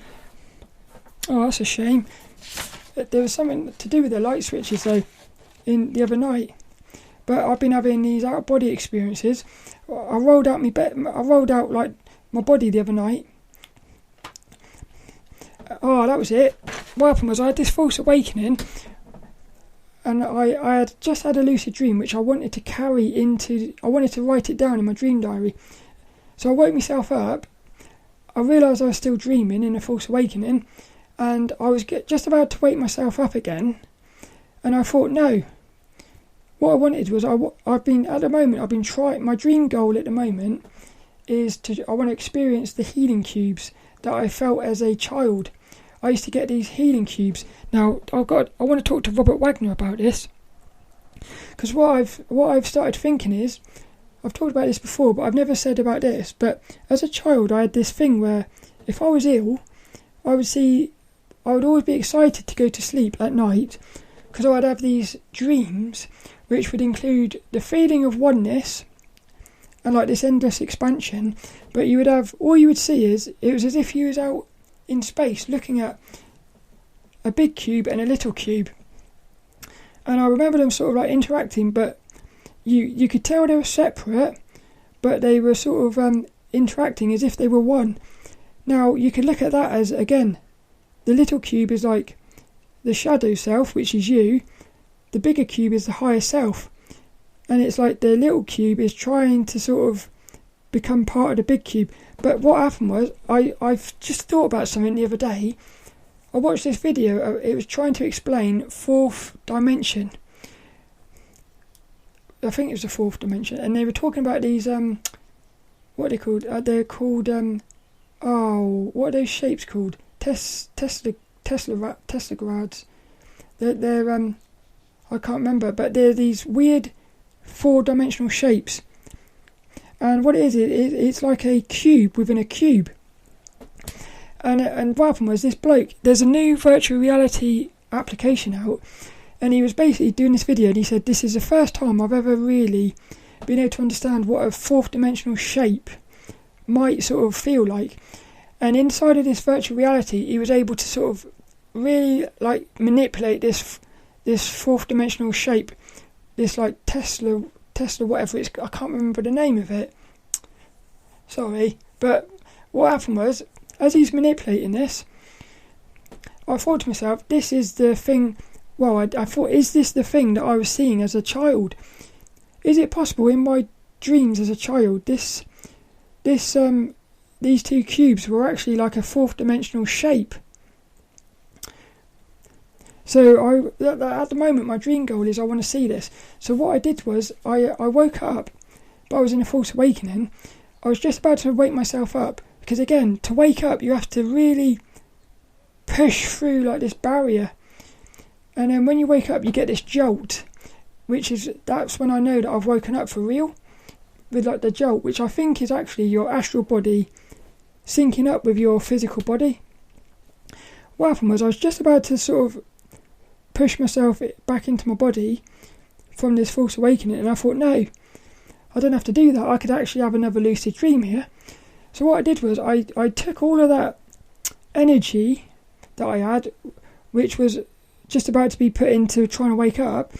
Oh, that's a shame. There was something to do with the light switches though in the other night. But I've been having these out of body experiences. I rolled out like my body the other night. Oh, that was it. What happened was I had this false awakening, and I had just had a lucid dream which I wanted to write it down in my dream diary. So I woke myself up. I realised I was still dreaming in a false awakening, and I was just about to wake myself up again, and I thought, no. What I wanted was, I've been trying, my dream goal at the moment is I want to experience the healing cubes that I felt as a child. I used to get these healing cubes. Now, I want to talk to Robert Wagner about this, because what I've started thinking is, I've talked about this before, but I've never said about this, but as a child I had this thing where if I was ill, I would always be excited to go to sleep at night, because I'd have these dreams which would include the feeling of oneness and like this endless expansion, but all you would see is, it was as if you was out in space looking at a big cube and a little cube, and I remember them sort of like interacting, but you could tell they were separate, but they were sort of interacting as if they were one. Now you could look at that as, again, the little cube is like the shadow self, which is you. The bigger cube is the higher self, and it's like the little cube is trying to sort of become part of the big cube. But what happened was, I've just thought about something the other day. I watched this video, it was trying to explain fourth dimension. I think it was the fourth dimension, and they were talking about these, what are they called? They're called, what are those shapes called? Teslagrads. They're I can't remember, but they're these weird four-dimensional shapes. And what it is, it's like a cube within a cube. And what happened was, this bloke, there's a new virtual reality application out, and he was basically doing this video, and he said, this is the first time I've ever really been able to understand what a fourth-dimensional shape might sort of feel like. And inside of this virtual reality, he was able to sort of really like manipulate this fourth-dimensional shape, this like Tesla whatever it's, I can't remember the name of it, sorry, but what happened was, as he's manipulating this, I thought to myself, this is the thing, I thought, is this the thing that I was seeing as a child? Is it possible in my dreams as a child, these two cubes were actually like a fourth-dimensional shape? So at the moment, my dream goal is I want to see this. So what I did was, I woke up, but I was in a false awakening. I was just about to wake myself up, because again, to wake up, you have to really push through like this barrier. And then when you wake up, you get this jolt, that's when I know that I've woken up for real, with like the jolt, which I think is actually your astral body syncing up with your physical body. What happened was, I was just about to sort of push myself back into my body from this false awakening, and I thought, no, I don't have to do that, I could actually have another lucid dream here. So what I did was, I took all of that energy that I had, which was just about to be put into trying to wake up,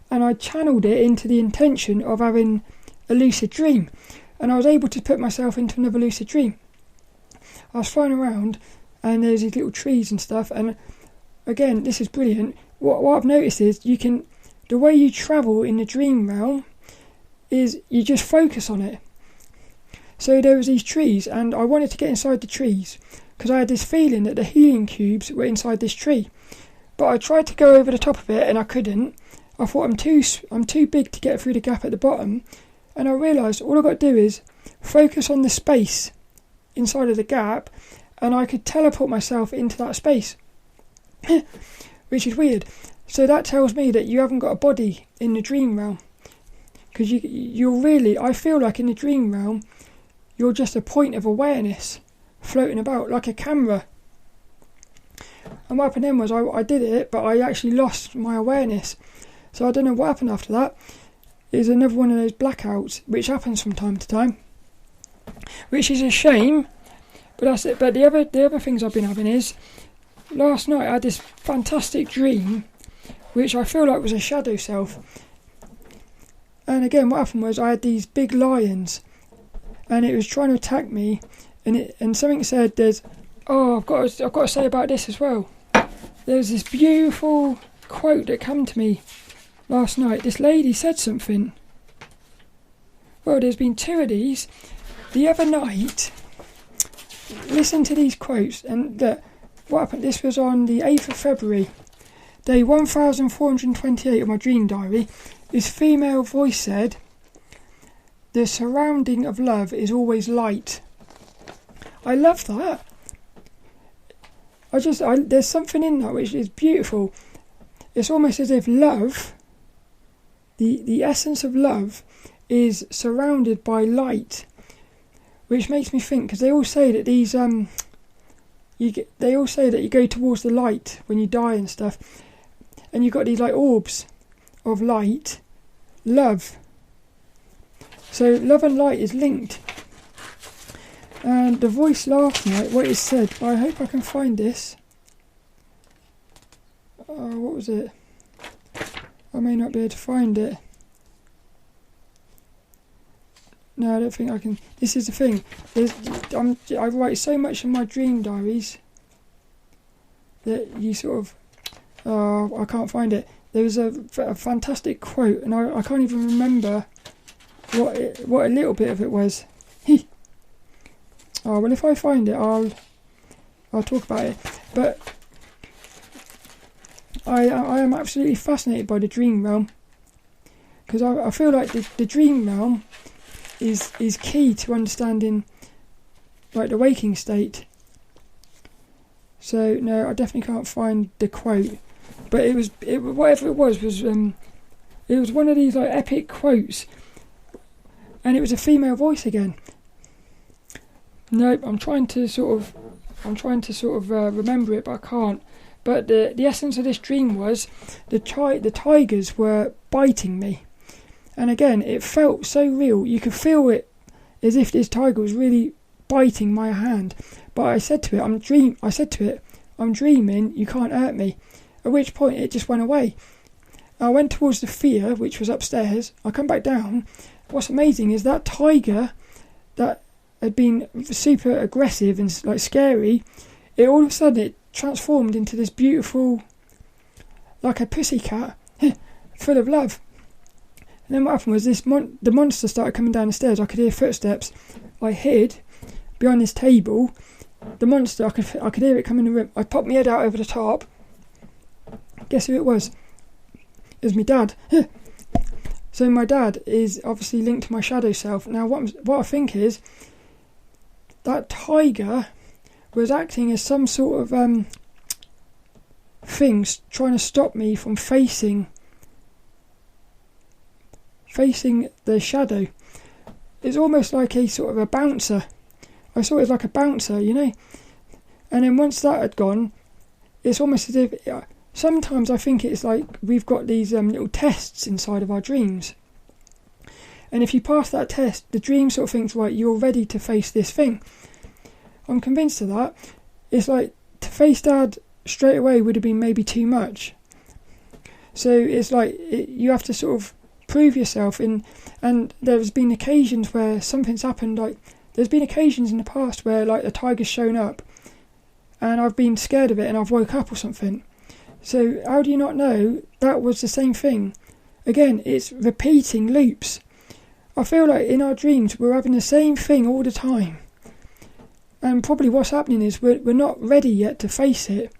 and I channeled it into the intention of having a lucid dream, and I was able to put myself into another lucid dream. I was flying around, and there's these little trees and stuff, and again, this is brilliant. What I've noticed is, the way you travel in the dream realm is you just focus on it. So there was these trees, and I wanted to get inside the trees because I had this feeling that the healing cubes were inside this tree. But I tried to go over the top of it, and I couldn't. I thought, I'm too big to get through the gap at the bottom, and I realised all I've got to do is focus on the space inside of the gap, and I could teleport myself into that space. Which is weird. So that tells me that you haven't got a body in the dream realm, because you're really, I feel like in the dream realm, you're just a point of awareness floating about like a camera. And what happened then was, I did it, but I actually lost my awareness. So I don't know what happened after that. It was another one of those blackouts, which happens from time to time, which is a shame, But that's it. But the other things I've been having is, last night I had this fantastic dream, which I feel like was a shadow self. And again, what happened was I had these big lions, and it was trying to attack me, and something said, I've got to say about this as well. There's this beautiful quote that came to me last night. This lady said something. Well, there's been two of these. The other night, listen to these quotes, and what happened, this was on the 8th of February, day 1428 of my dream diary. This female voice said, "The surrounding of love is always light." I love that. There's something in that which is beautiful. It's almost as if love, the essence of love, is surrounded by light, which makes me think, because they all say that they all say that you go towards the light when you die and stuff, and you've got these like orbs of light, love. So love and light is linked. And the voice last night, what it said, I hope I can find this. What was it? I may not be able to find it. No, I don't think I can. This is the thing. I write so much in my dream diaries that you sort of... I can't find it. There was a fantastic quote, and I can't even remember what a little bit of it was. Oh, well, if I find it, I'll talk about it. But I am absolutely fascinated by the dream realm, because I feel like the dream realm is key to understanding like the waking state. So no, I definitely can't find the quote, but it was whatever it was it was one of these like epic quotes, and it was a female voice again. Nope, I'm trying to sort of remember it, but I can't. But the essence of this dream was the tigers were biting me. And again, it felt so real. You could feel it as if this tiger was really biting my hand. But I said to it, I'm dreaming, you can't hurt me. At which point it just went away. I went towards the fear, which was upstairs. I come back down. What's amazing is that tiger that had been super aggressive and like scary, it all of a sudden it transformed into this beautiful, like a pussycat, full of love. And then what happened was the monster started coming down the stairs. I could hear footsteps. I hid behind this table. The monster, I could hear it come in the room. I popped my head out over the top. Guess who it was? It was my dad. So my dad is obviously linked to my shadow self. Now what I think is that tiger was acting as some sort of things trying to stop me from facing the shadow. It's almost like a sort of a bouncer. I saw it as like a bouncer, you know. And then once that had gone, it's almost as if... sometimes I think it's like we've got these little tests inside of our dreams. And if you pass that test, the dream sort of thinks, right, you're ready to face this thing. I'm convinced of that. It's like to face Dad straight away would have been maybe too much. So it's like you have to sort of prove yourself and there's been occasions where something's happened. Like there's been occasions in the past where like a tiger's shown up and I've been scared of it and I've woke up or something. So how do you not know that was the same thing? Again, it's repeating loops. I feel like in our dreams we're having the same thing all the time. And probably what's happening is we're not ready yet to face it.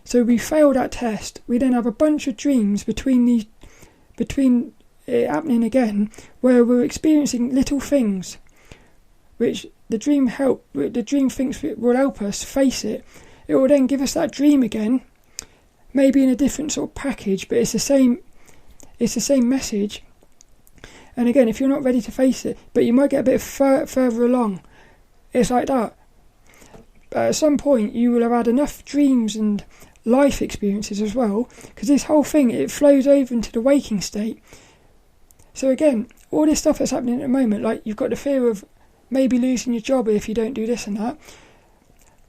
So we fail that test. We then have a bunch of dreams between it happening again, where we're experiencing little things, which the dream thinks will help us face it. It will then give us that dream again, maybe in a different sort of package, but it's the same message. And again, if you're not ready to face it, but you might get a bit further along, it's like that. But at some point, you will have had enough dreams and life experiences as well, because this whole thing, it flows over into the waking state. So again, all this stuff that's happening at the moment, like you've got the fear of maybe losing your job if you don't do this and that.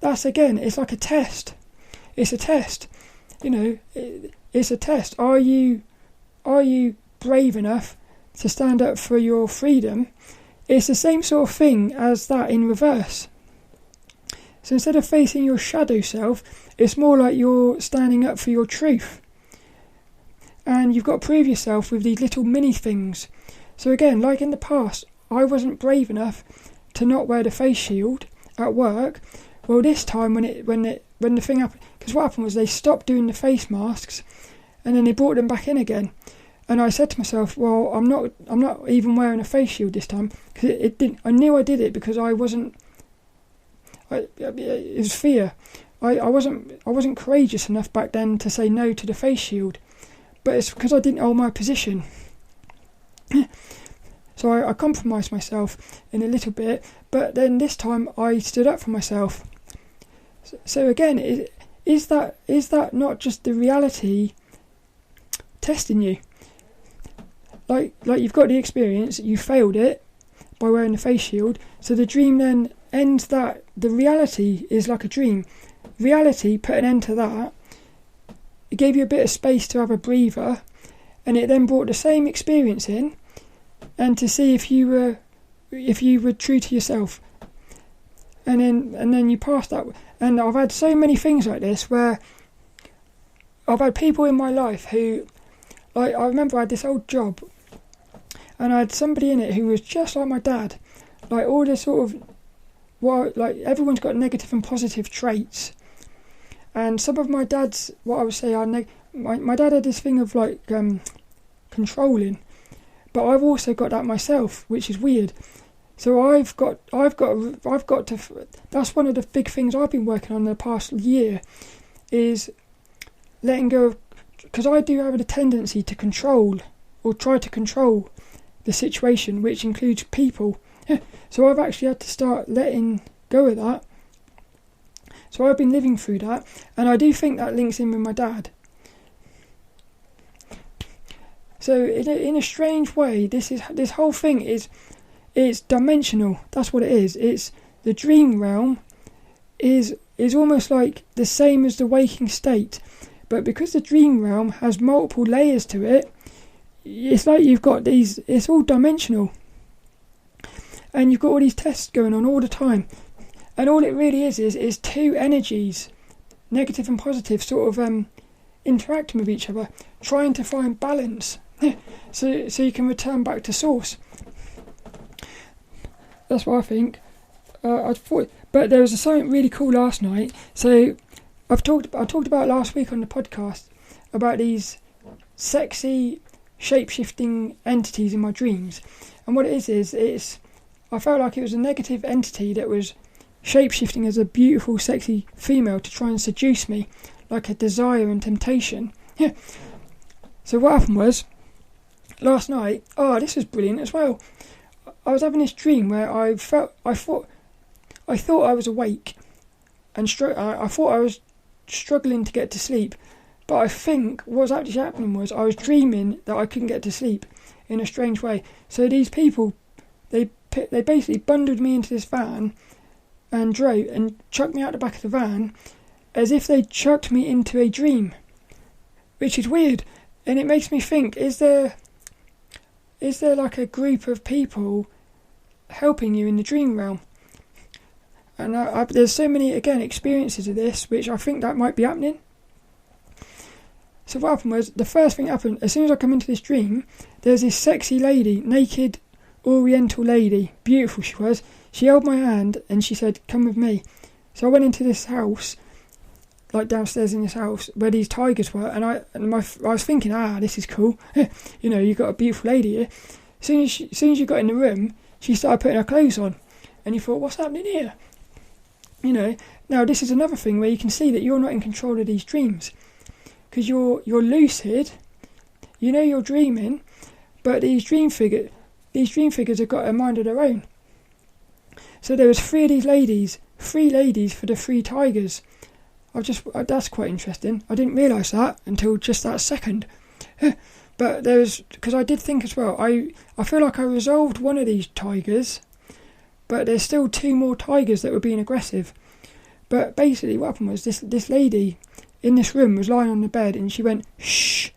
that's again, it's like a test. It's a test. It's a test. Are you brave enough to stand up for your freedom? It's the same sort of thing as that in reverse. So instead of facing your shadow self, it's more like you're standing up for your truth. And you've got to prove yourself with these little mini things. So again, like in the past, I wasn't brave enough to not wear the face shield at work. Well, this time when the thing happened, because what happened was they stopped doing the face masks, and then they brought them back in again. And I said to myself, well, I'm not even wearing a face shield this time, because it didn't. I knew I did it because I wasn't. It was fear. I wasn't courageous enough back then to say no to the face shield, but it's because I didn't hold my position. So I compromised myself in a little bit, but then this time I stood up for myself. So again, is that not just the reality testing you? Like you've got the experience, you failed it by wearing the face shield, so the dream then ends that. The reality is like a dream. Reality put an end to that. It gave you a bit of space to have a breather, and it then brought the same experience in, and to see if you were true to yourself. And then you passed that. And I've had so many things like this where I've had people in my life who, like, I remember I had this old job, and I had somebody in it who was just like my dad. Like all this sort of, well, like everyone's got negative and positive traits. And some of my dad's, what I would say are my dad had this thing of like controlling, but I've also got that myself, which is weird. So I've got to. That's one of the big things I've been working on the past year, is letting go of, because I do have a tendency to control or try to control the situation, which includes people. So I've actually had to start letting go of that. So I've been living through that, and I do think that links in with my dad. So in a strange way, this whole thing is dimensional. That's what it is. It's the dream realm is almost like the same as the waking state, but because the dream realm has multiple layers to it, it's like you've got these. It's all dimensional, and you've got all these tests going on all the time. And all it really is two energies, negative and positive, sort of interacting with each other, trying to find balance, so you can return back to source. That's what I think. I thought, but there was something really cool last night. So I talked about last week on the podcast about these sexy shape-shifting entities in my dreams, and what it is I felt like it was a negative entity that was shape-shifting as a beautiful, sexy female to try and seduce me, like a desire and temptation. Yeah. So what happened was, last night, this was brilliant as well. I was having this dream where I thought I was awake, and I thought I was struggling to get to sleep, but I think what was actually happening was I was dreaming that I couldn't get to sleep in a strange way. So these people, they basically bundled me into this van and drove and chucked me out the back of the van as if they chucked me into a dream, which is weird. And it makes me think, is there like a group of people helping you in the dream realm? And there's so many, again, experiences of this, which I think that might be happening. So what happened was, the first thing that happened, as soon as I come into this dream, there's this sexy lady, naked oriental lady, beautiful she was. She held my hand and she said, "Come with me." So I went into this house, like downstairs in this house where these tigers were, and I was thinking, this is cool. You got a beautiful lady here. As soon as you got in the room, she started putting her clothes on, and you thought, what's happening here? Now this is another thing where you can see that you're not in control of these dreams, because you're lucid, you're dreaming, but these dream figures have got a mind of their own. So there was three ladies for the 3 tigers. That's quite interesting. I didn't realise that until just that second. But because I did think as well, I feel like I resolved one of these tigers, but there's still 2 more tigers that were being aggressive. But basically what happened was this lady in this room was lying on the bed, and she went, shh,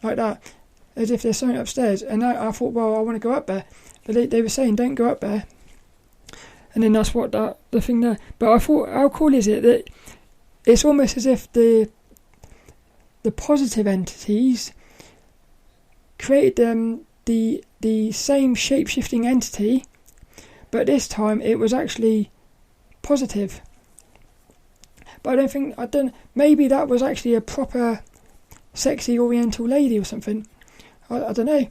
like that, as if there's something upstairs. And I thought, well, I want to go up there. But they were saying, don't go up there. And then that's what the thing there. But I thought, how cool is it that it's almost as if the positive entities created the same shape-shifting entity, but this time it was actually positive. But I don't, maybe that was actually a proper sexy oriental lady or something. I don't know.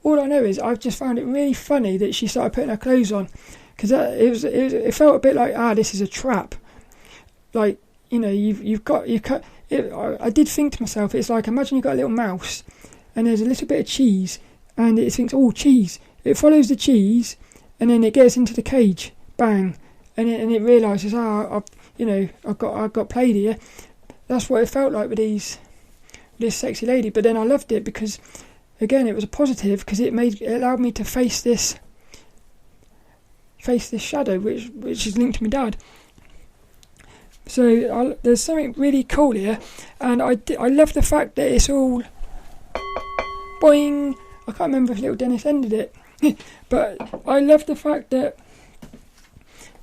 All I know is I've just found it really funny that she started putting her clothes on, because it felt a bit like, this is a trap. Like, I did think to myself, it's like, imagine you've got a little mouse and there's a little bit of cheese, and it thinks, oh, cheese. It follows the cheese, and then it gets into the cage, bang, and it realises, I've got played here. That's what it felt like with this sexy lady. But then I loved it because, again, it was a positive, because it allowed me to face this shadow, which is linked to my dad. So there's something really cool here, and I love the fact that it's all boing. I can't remember if lilDENNiS ended it, but I love the fact that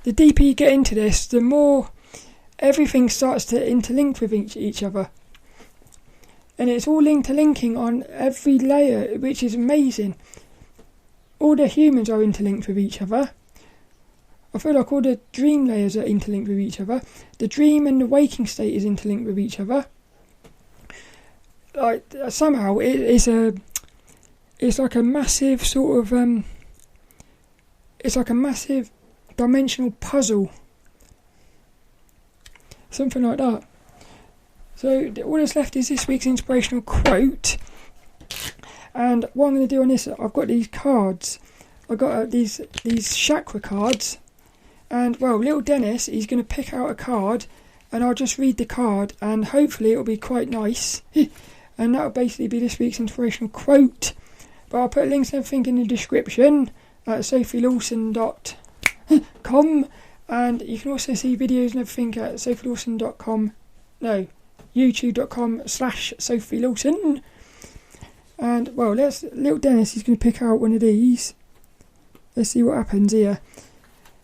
the deeper you get into this, the more everything starts to interlink with each other. And it's all interlinking on every layer, which is amazing. All the humans are interlinked with each other. I feel like all the dream layers are interlinked with each other. The dream and the waking state is interlinked with each other. Like, somehow it's like a massive sort of it's like a massive dimensional puzzle, something like that. So all that's left is this week's inspirational quote, and what I'm going to do on this, I've got these cards. I've got these chakra cards, and well, lilDENNiS, he's going to pick out a card, and I'll just read the card, and hopefully it'll be quite nice. And that'll basically be this week's inspirational quote. But I'll put links and everything in the description at sophielawson.com, and you can also see videos and everything at sophielawson.com. No, youtube.com/sophielawson. And well, lilDENNiS is going to pick out one of these. Let's see what happens here.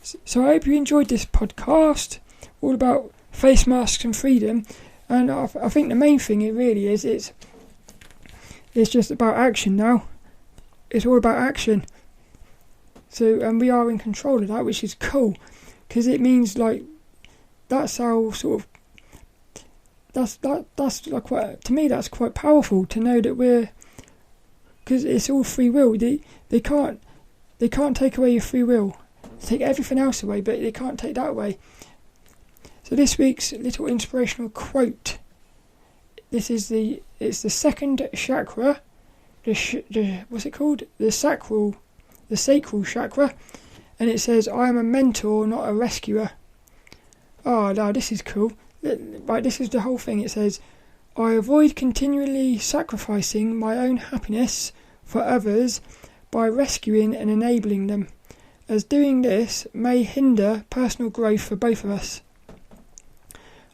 So I hope you enjoyed this podcast, all about face masks and freedom. And I think the main thing it really is, it's just about action now. It's all about action. So, and we are in control of that, which is cool, because it means, like, that's how sort of, that's like quite, to me that's quite powerful to know that we're, because it's all free will. They can't take away your free will. They take everything else away, but they can't take that away. So this week's little inspirational quote. It's the second chakra, what's it called? The sacral chakra, and it says, "I am a mentor, not a rescuer." Oh, now this is cool. Right, this is the whole thing. It says, "I avoid continually sacrificing my own happiness for others by rescuing and enabling them, as doing this may hinder personal growth for both of us.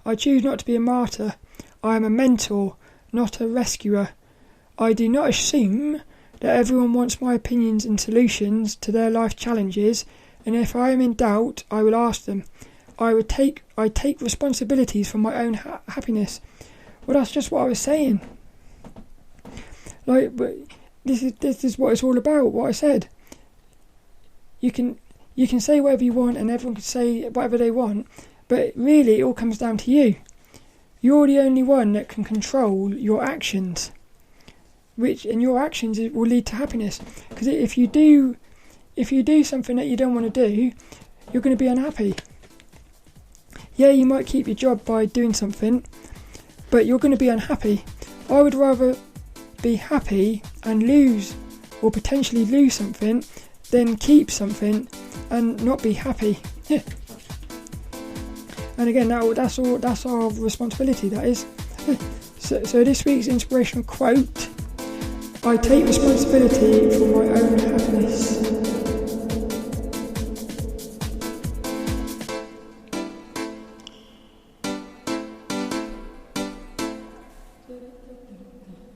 I choose not to be a martyr. I am a mentor, not a rescuer. I do not assume that everyone wants my opinions and solutions to their life challenges, and if I am in doubt, I will ask them. I take responsibilities for my own happiness." Well, that's just what I was saying. Like, but this is what it's all about. What I said. You can say whatever you want, and everyone can say whatever they want, but really it all comes down to you. You're the only one that can control your actions, and your actions will lead to happiness. Because if you do something that you don't want to do, you're going to be unhappy. Yeah, you might keep your job by doing something, but you're going to be unhappy. I would rather be happy and lose, or potentially lose something, than keep something and not be happy. Yeah. And again, that's our responsibility, that is. So this week's inspirational quote: "I take responsibility for my own happiness."